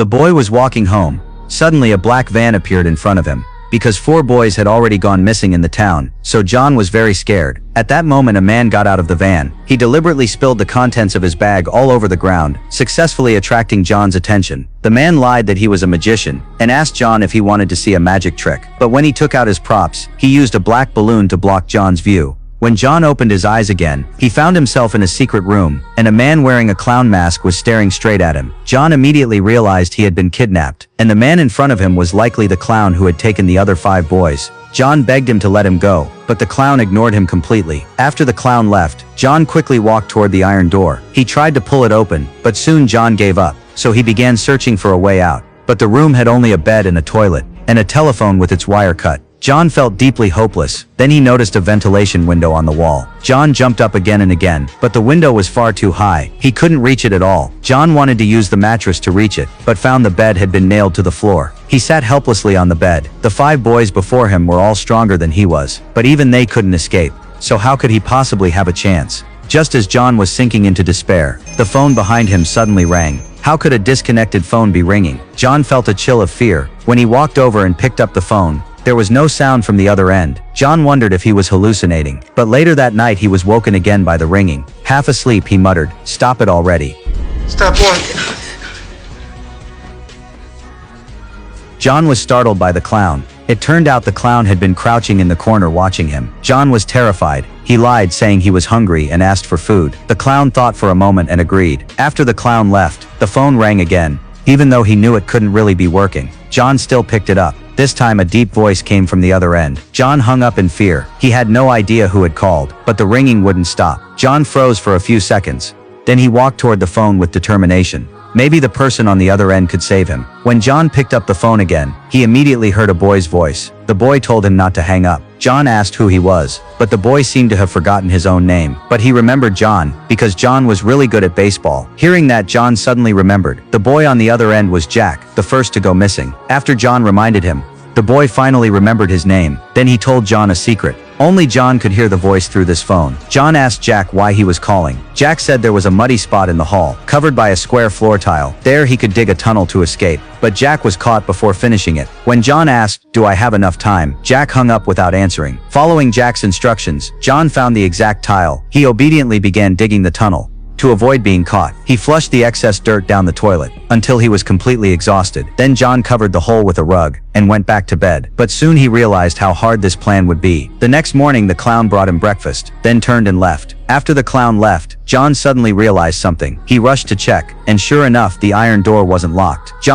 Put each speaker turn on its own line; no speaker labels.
The boy was walking home. Suddenly a black van appeared in front of him. Because 4 boys had already gone missing in the town, so John was very scared. At that moment a man got out of the van. He deliberately spilled the contents of his bag all over the ground, successfully attracting John's attention. The man lied that he was a magician, and asked John if he wanted to see a magic trick. But when he took out his props, he used a black balloon to block John's view. When John opened his eyes again, he found himself in a secret room, and a man wearing a clown mask was staring straight at him. John immediately realized he had been kidnapped, and the man in front of him was likely the clown who had taken the other 5 boys. John begged him to let him go, but the clown ignored him completely. After the clown left, John quickly walked toward the iron door. He tried to pull it open, but soon John gave up, so he began searching for a way out. But the room had only a bed and a toilet, and a telephone with its wire cut. John felt deeply hopeless. Then he noticed a ventilation window on the wall. John jumped up again and again, but the window was far too high. He couldn't reach it at all. John wanted to use the mattress to reach it, but found the bed had been nailed to the floor. He sat helplessly on the bed. The 5 boys before him were all stronger than he was, but even they couldn't escape. So how could he possibly have a chance? Just as John was sinking into despair, the phone behind him suddenly rang. How could a disconnected phone be ringing? John felt a chill of fear. When he walked over and picked up the phone, there was no sound from the other end. John wondered if he was hallucinating. But later that night he was woken again by the ringing. Half asleep he muttered, "Stop it already."
Stop working.
John was startled by the clown. It turned out the clown had been crouching in the corner watching him. John was terrified. He lied, saying he was hungry and asked for food. The clown thought for a moment and agreed. After the clown left, the phone rang again. Even though he knew it couldn't really be working, John still picked it up. This time a deep voice came from the other end. John hung up in fear. He had no idea who had called, but the ringing wouldn't stop. John froze for a few seconds. Then he walked toward the phone with determination. Maybe the person on the other end could save him. When John picked up the phone again, he immediately heard a boy's voice. The boy told him not to hang up. John asked who he was, but the boy seemed to have forgotten his own name. But he remembered John, because John was really good at baseball. Hearing that, John suddenly remembered. The boy on the other end was Jack, the first to go missing. After John reminded him, the boy finally remembered his name. Then he told John a secret. Only John could hear the voice through this phone. John asked Jack why he was calling. Jack said there was a muddy spot in the hall, covered by a square floor tile. There he could dig a tunnel to escape. But Jack was caught before finishing it. When John asked, "Do I have enough time?" Jack hung up without answering. Following Jack's instructions, John found the exact tile. He obediently began digging the tunnel. To avoid being caught, he flushed the excess dirt down the toilet, until he was completely exhausted. Then John covered the hole with a rug, and went back to bed. But soon he realized how hard this plan would be. The next morning the clown brought him breakfast, then turned and left. After the clown left, John suddenly realized something. He rushed to check, and sure enough the iron door wasn't locked. John